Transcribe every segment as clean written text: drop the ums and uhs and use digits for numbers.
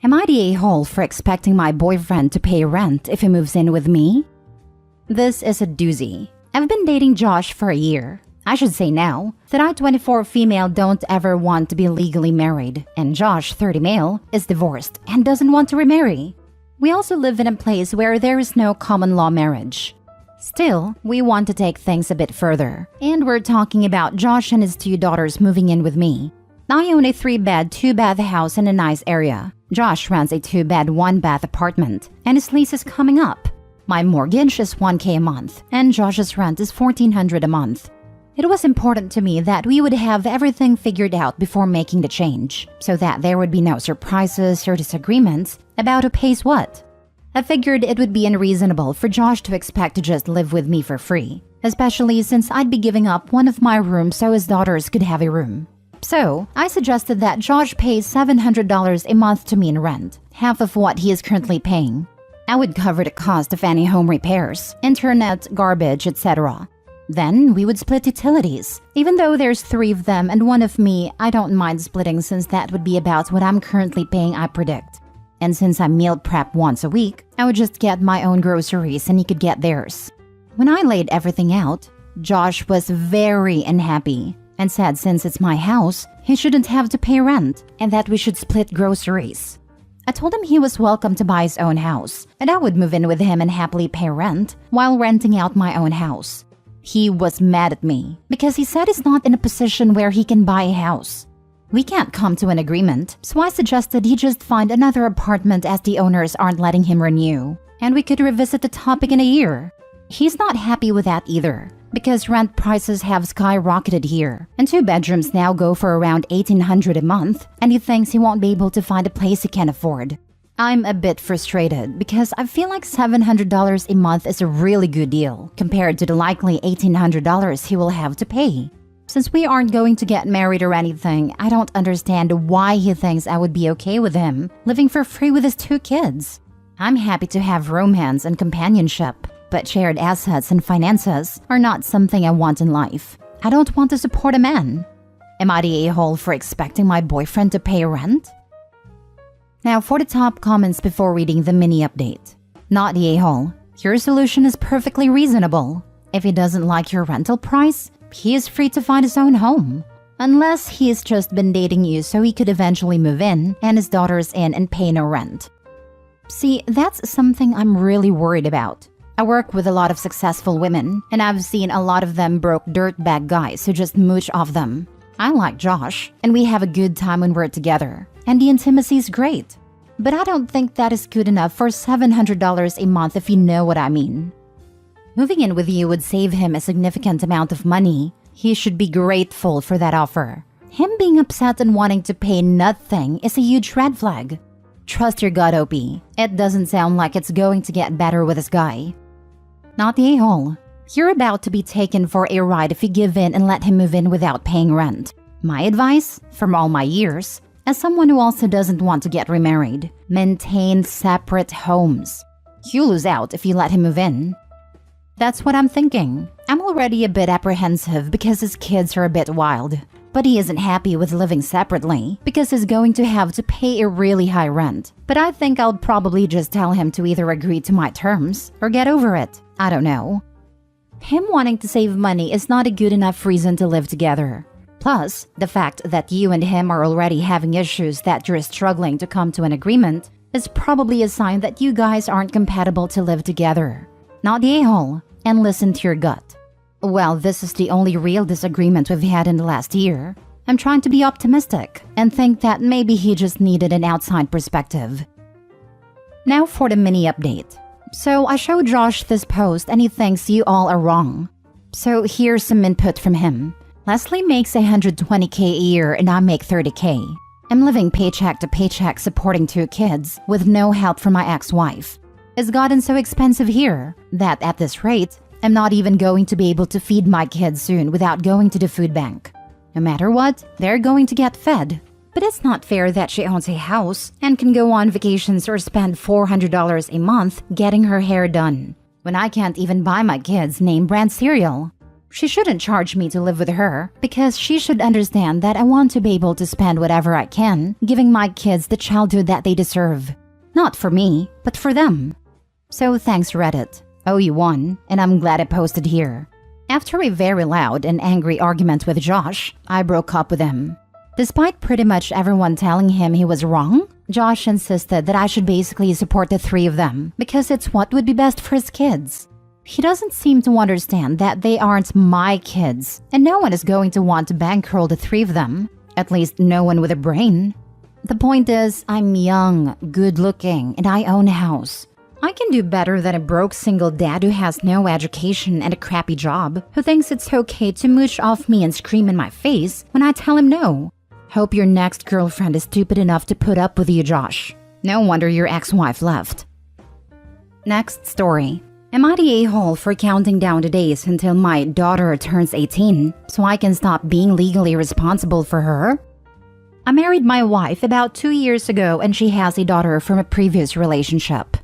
Am I the a-hole for expecting my boyfriend to pay rent if he moves in with me? This is a doozy. I've been dating Josh for a year. I should say now that I, 24 female, don't ever want to be legally married, and Josh, 30 male, is divorced and doesn't want to remarry. We also live in a place where there is no common law marriage. Still, we want to take things a bit further, and we're talking about Josh and his 2 daughters moving in with me. I own a 3-bed, 2-bath house in a nice area. Josh rents a 2-bed, 1-bath apartment, and his lease is coming up. My mortgage is $1,000 a month, and Josh's rent is $1,400 a month. It was important to me that we would have everything figured out before making the change, so that there would be no surprises or disagreements about who pays what. I figured it would be unreasonable for Josh to expect to just live with me for free, especially since I'd be giving up one of my rooms so his daughters could have a room. So, I suggested that Josh pays $700 a month to me in rent, half of what he is currently paying. I would cover the cost of any home repairs, internet, garbage, etc. Then, we would split utilities. Even though there's 3 of them and 1 of me, I don't mind splitting since that would be about what I'm currently paying, I predict. And since I meal prep once a week, I would just get my own groceries and he could get theirs. When I laid everything out, Josh was very unhappy and said since it's my house, he shouldn't have to pay rent and that we should split groceries. I told him he was welcome to buy his own house and I would move in with him and happily pay rent while renting out my own house. He was mad at me because he said he's not in a position where he can buy a house. We can't come to an agreement, so I suggested he just find another apartment as the owners aren't letting him renew, and we could revisit the topic in a year. He's not happy with that either, because rent prices have skyrocketed here, and 2 bedrooms now go for around $1,800 a month, and he thinks he won't be able to find a place he can afford. I'm a bit frustrated because I feel like $700 a month is a really good deal compared to the likely $1,800 he will have to pay. Since we aren't going to get married or anything, I don't understand why he thinks I would be okay with him living for free with his 2 kids. I'm happy to have romance and companionship, but shared assets and finances are not something I want in life. I don't want to support a man. Am I the a-hole for expecting my boyfriend to pay rent? Now for the top comments before reading the mini update. Not the a-hole. Your solution is perfectly reasonable. If he doesn't like your rental price, he is free to find his own home. Unless he's just been dating you so he could eventually move in and his daughters in and pay no rent. See, that's something I'm really worried about. I work with a lot of successful women, and I've seen a lot of them broke dirtbag guys who just mooch off them. I like Josh, and we have a good time when we're together, and the intimacy is great. But I don't think that is good enough for $700 a month if you know what I mean. Moving in with you would save him a significant amount of money. He should be grateful for that offer. Him being upset and wanting to pay nothing is a huge red flag. Trust your gut, OP. It doesn't sound like it's going to get better with this guy. Not the a-hole. You're about to be taken for a ride if you give in and let him move in without paying rent. My advice, from all my years, as someone who also doesn't want to get remarried, maintain separate homes. You lose out if you let him move in. That's what I'm thinking. I'm already a bit apprehensive because his kids are a bit wild. But he isn't happy with living separately because he's going to have to pay a really high rent. But I think I'll probably just tell him to either agree to my terms or get over it. I don't know. Him wanting to save money is not a good enough reason to live together. Plus, the fact that you and him are already having issues that you're struggling to come to an agreement is probably a sign that you guys aren't compatible to live together. Not the a-hole. And listen to your gut. Well, this is the only real disagreement we've had in the last year. I'm trying to be optimistic and think that maybe he just needed an outside perspective. Now for the mini update. So I showed Josh this post and he thinks you all are wrong. So here's some input from him. Leslie makes $120K a year and I make $30K. I'm living paycheck to paycheck supporting 2 kids with no help from my ex-wife. It's gotten so expensive here that at this rate, I'm not even going to be able to feed my kids soon without going to the food bank. No matter what, they're going to get fed. But it's not fair that she owns a house and can go on vacations or spend $400 a month getting her hair done, when I can't even buy my kids name brand cereal. She shouldn't charge me to live with her because she should understand that I want to be able to spend whatever I can, giving my kids the childhood that they deserve. Not for me, but for them. So thanks Reddit. Oh, you won, and I'm glad I posted here. After a very loud and angry argument with Josh, I broke up with him. Despite pretty much everyone telling him he was wrong, Josh insisted that I should basically support the three of them because it's what would be best for his kids. He doesn't seem to understand that they aren't my kids, and no one is going to want to bankroll the three of them. At least no one with a brain. The point is, I'm young, good-looking, and I own a house. I can do better than a broke single dad who has no education and a crappy job, who thinks it's okay to mooch off me and scream in my face when I tell him no. Hope your next girlfriend is stupid enough to put up with you, Josh. No wonder your ex-wife left. Next story. Am I the a-hole for counting down the days until my daughter turns 18 so I can stop being legally responsible for her? I married my wife about 2 years ago and she has a daughter from a previous relationship.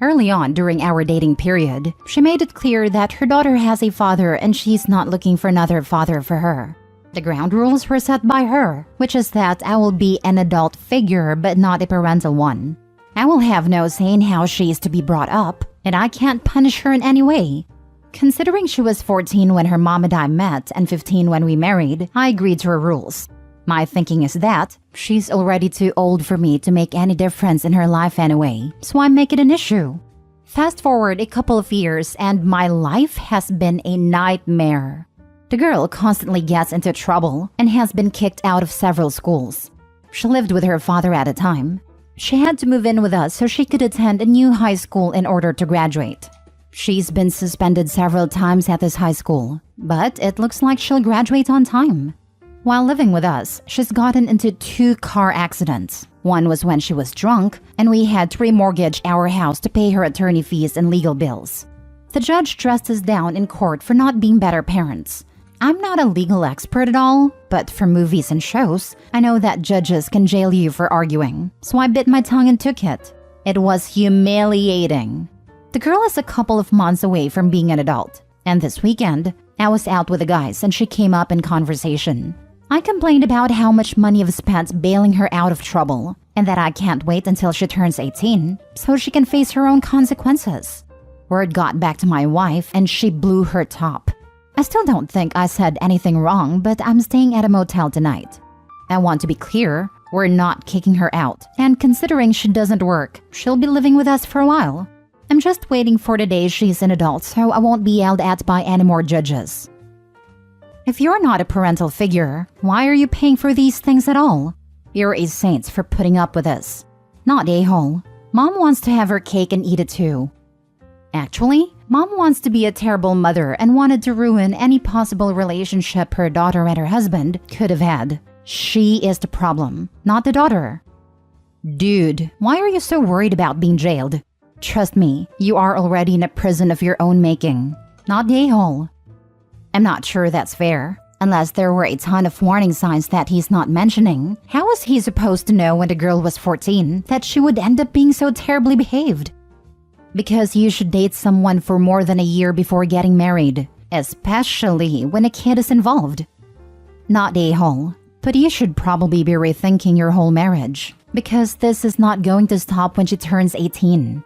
Early on during our dating period, she made it clear that her daughter has a father and she's not looking for another father for her. The ground rules were set by her, which is that I will be an adult figure but not a parental one. I will have no say in how she is to be brought up, and I can't punish her in any way. Considering she was 14 when her mom and I met and 15 when we married, I agreed to her rules. My thinking is that she's already too old for me to make any difference in her life anyway, so I make it an issue. Fast forward a couple of years and my life has been a nightmare. The girl constantly gets into trouble and has been kicked out of several schools. She lived with her father at a time. She had to move in with us so she could attend a new high school in order to graduate. She's been suspended several times at this high school, but it looks like she'll graduate on time. While living with us, she's gotten into 2 car accidents. One was when she was drunk, and we had to remortgage our house to pay her attorney fees and legal bills. The judge dressed us down in court for not being better parents. I'm not a legal expert at all, but for movies and shows, I know that judges can jail you for arguing, so I bit my tongue and took it. It was humiliating. The girl is a couple of months away from being an adult, and this weekend, I was out with the guys and she came up in conversation. I complained about how much money I've spent bailing her out of trouble, and that I can't wait until she turns 18 so she can face her own consequences. Word got back to my wife and she blew her top. I still don't think I said anything wrong, but I'm staying at a motel tonight. I want to be clear, we're not kicking her out, and considering she doesn't work, she'll be living with us for a while. I'm just waiting for the day she's an adult so I won't be yelled at by any more judges. If you're not a parental figure, why are you paying for these things at all? You're a saint for putting up with this. Not a-hole. Mom wants to have her cake and eat it too. Actually, Mom wants to be a terrible mother and wanted to ruin any possible relationship her daughter and her husband could have had. She is the problem, not the daughter. Dude, why are you so worried about being jailed? Trust me, you are already in a prison of your own making, not the a-hole. I'm not sure that's fair. Unless there were a ton of warning signs that he's not mentioning, how was he supposed to know when the girl was 14 that she would end up being so terribly behaved? Because you should date someone for more than a year before getting married, especially when a kid is involved. Not a-hole, but you should probably be rethinking your whole marriage, because this is not going to stop when she turns 18.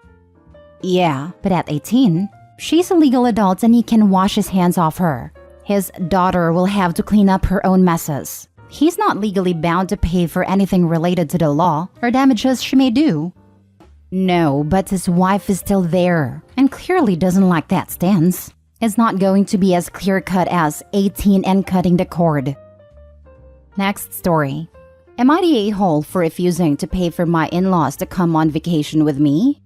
Yeah, but at 18, she's a legal adult and he can wash his hands off her. His daughter will have to clean up her own messes. He's not legally bound to pay for anything related to the law or damages she may do. No, but his wife is still there and clearly doesn't like that stance. It's not going to be as clear-cut as 18 and cutting the cord. Next story. Am I the a-hole for refusing to pay for my in-laws to come on vacation with me?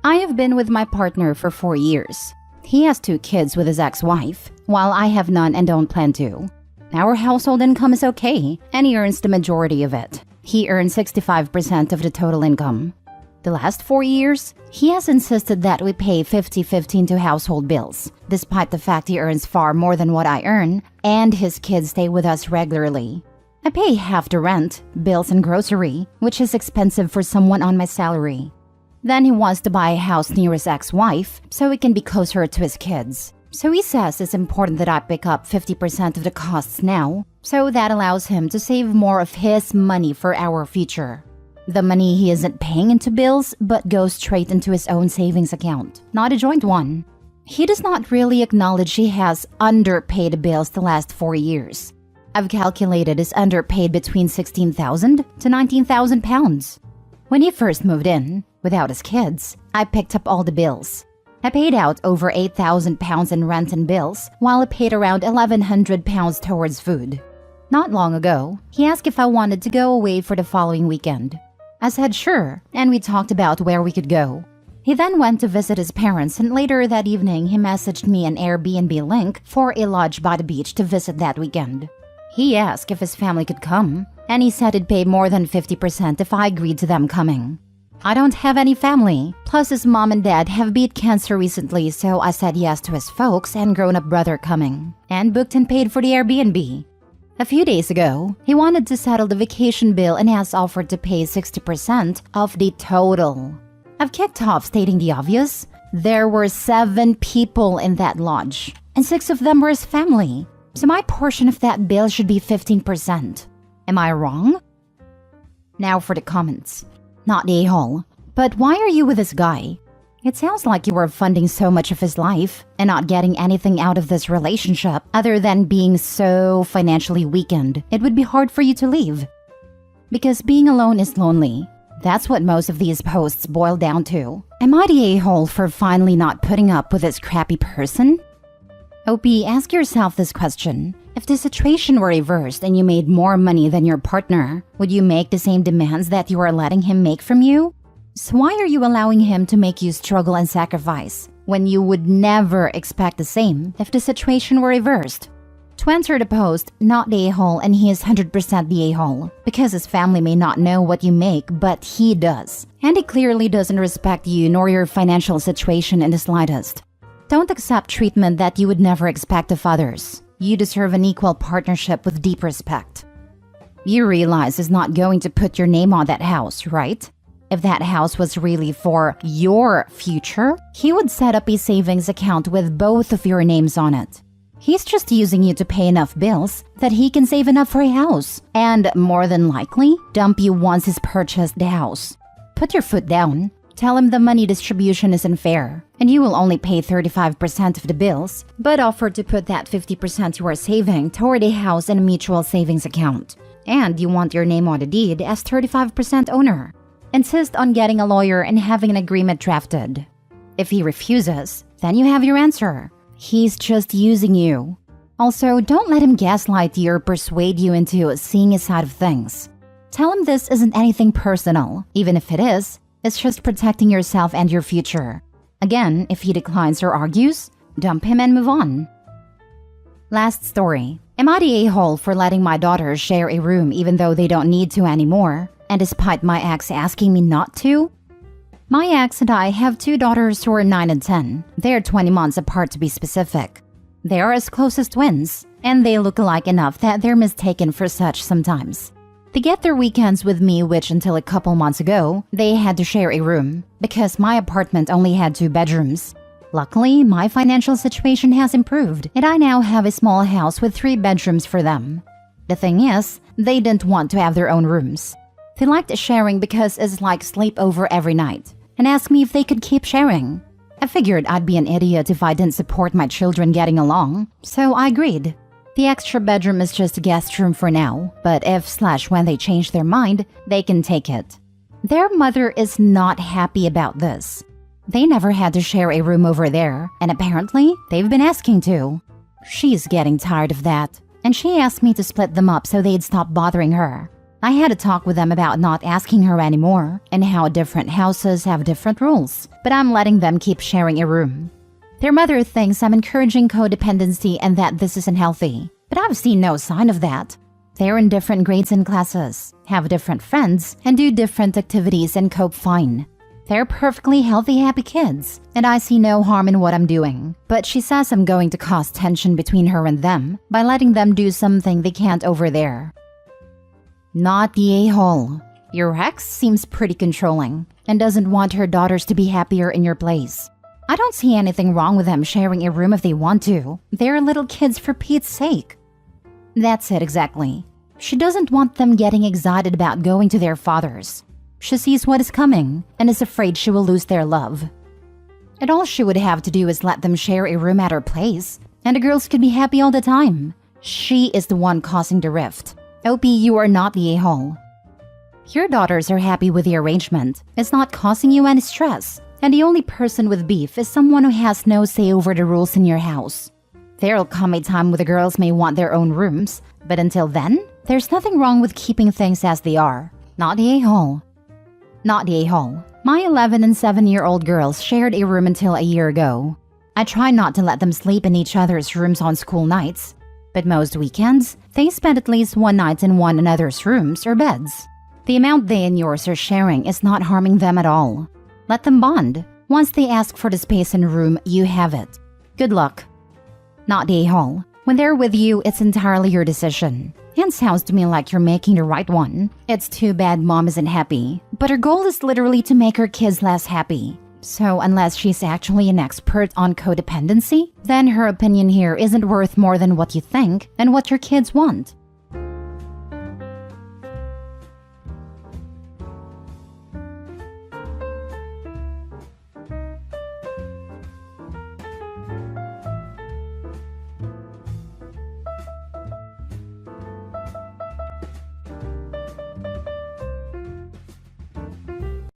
I have been with my partner for 4 years. He has 2 kids with his ex-wife, while I have none and don't plan to. Our household income is okay, and he earns the majority of it. He earns 65% of the total income. The last 4 years, he has insisted that we pay 50-50 into household bills, despite the fact he earns far more than what I earn, and his kids stay with us regularly. I pay half the rent, bills and grocery, which is expensive for someone on my salary. Then he wants to buy a house near his ex-wife so he can be closer to his kids. So he says it's important that I pick up 50% of the costs now, so that allows him to save more of his money for our future. The money he isn't paying into bills, but goes straight into his own savings account, not a joint one. He does not really acknowledge he has underpaid bills the last 4 years. I've calculated he's underpaid between 16,000 to 19,000 pounds. When he first moved in, without his kids, I picked up all the bills. I paid out over 8,000 pounds in rent and bills, while I paid around 1,100 pounds towards food. Not long ago, he asked if I wanted to go away for the following weekend. I said sure, and we talked about where we could go. He then went to visit his parents, and later that evening he messaged me an Airbnb link for a lodge by the beach to visit that weekend. He asked if his family could come, and he said he'd pay more than 50% if I agreed to them coming. I don't have any family, plus his mom and dad have beat cancer recently, so I said yes to his folks and grown-up brother coming, and booked and paid for the Airbnb. A few days ago, he wanted to settle the vacation bill and has offered to pay 60% of the total. I've kicked off stating the obvious. There were 7 people in that lodge, and 6 of them were his family, so my portion of that bill should be 15%. Am I wrong? Now for the comments. Not the a-hole, but why are you with this guy? It sounds like you were funding so much of his life and not getting anything out of this relationship other than being so financially weakened. It would be hard for you to leave. Because being alone is lonely. That's what most of these posts boil down to. Am I the a-hole for finally not putting up with this crappy person? OP, ask yourself this question. If the situation were reversed and you made more money than your partner, would you make the same demands that you are letting him make from you? So why are you allowing him to make you struggle and sacrifice when you would never expect the same if the situation were reversed? To answer the post, not the a-hole, and he is 100% the a-hole, because his family may not know what you make, but he does. And he clearly doesn't respect you nor your financial situation in the slightest. Don't accept treatment that you would never expect of others. You deserve an equal partnership with deep respect. You realize he's not going to put your name on that house, right? If that house was really for your future, he would set up a savings account with both of your names on it. He's just using you to pay enough bills that he can save enough for a house, and more than likely, dump you once he's purchased the house. Put your foot down. Tell him the money distribution isn't fair, and you will only pay 35% of the bills, but offer to put that 50% you are saving toward a house and a mutual savings account. And you want your name on the deed as 35% owner. Insist on getting a lawyer and having an agreement drafted. If he refuses, then you have your answer. He's just using you. Also, don't let him gaslight you or persuade you into seeing his side of things. Tell him this isn't anything personal, even if it is. It's just protecting yourself and your future. Again, if he declines or argues, dump him and move on. Last story. Am I the a-hole for letting my daughters share a room even though they don't need to anymore, and despite my ex asking me not to? My ex and I have 2 daughters who are 9 and 10. They're 20 months apart to be specific. They are as close as twins, and they look alike enough that they're mistaken for such sometimes. They get their weekends with me, which until a couple months ago, they had to share a room, because my apartment only had 2 bedrooms. Luckily, my financial situation has improved, and I now have a small house with 3 bedrooms for them. The thing is, they didn't want to have their own rooms. They liked sharing because it's like sleepover every night, and asked me if they could keep sharing. I figured I'd be an idiot if I didn't support my children getting along, so I agreed. The extra bedroom is just a guest room for now, but if/when they change their mind, they can take it. Their mother is not happy about this. They never had to share a room over there, and apparently, they've been asking to. She's getting tired of that, and she asked me to split them up so they'd stop bothering her. I had a talk with them about not asking her anymore, and how different houses have different rules, but I'm letting them keep sharing a room. Their mother thinks I'm encouraging codependency and that this isn't healthy, but I've seen no sign of that. They're in different grades and classes, have different friends, and do different activities and cope fine. They're perfectly healthy, happy kids, and I see no harm in what I'm doing. But she says I'm going to cause tension between her and them by letting them do something they can't over there. Not the a-hole. Your ex seems pretty controlling and doesn't want her daughters to be happier in your place. I don't see anything wrong with them sharing a room if they want to. They're little kids for Pete's sake. That's it exactly. She doesn't want them getting excited about going to their father's. She sees what is coming and is afraid she will lose their love. And all she would have to do is let them share a room at her place, and the girls could be happy all the time. She is the one causing the rift. OP, you are not the a-hole. Your daughters are happy with the arrangement. It's not causing you any stress. And the only person with beef is someone who has no say over the rules in your house. There'll come a time when the girls may want their own rooms, but until then, there's nothing wrong with keeping things as they are. Not the a-hole. Not the a-hole. My 11 and 7-year-old girls shared a room until a year ago. I try not to let them sleep in each other's rooms on school nights, but most weekends, they spend at least one night in one another's rooms or beds. The amount they and yours are sharing is not harming them at all. Let them bond. Once they ask for the space in a room, you have it. Good luck. Not the a-hole. When they're with you, it's entirely your decision. And sounds to me like you're making the right one. It's too bad mom isn't happy, but her goal is literally to make her kids less happy. So unless she's actually an expert on codependency, then her opinion here isn't worth more than what you think and what your kids want.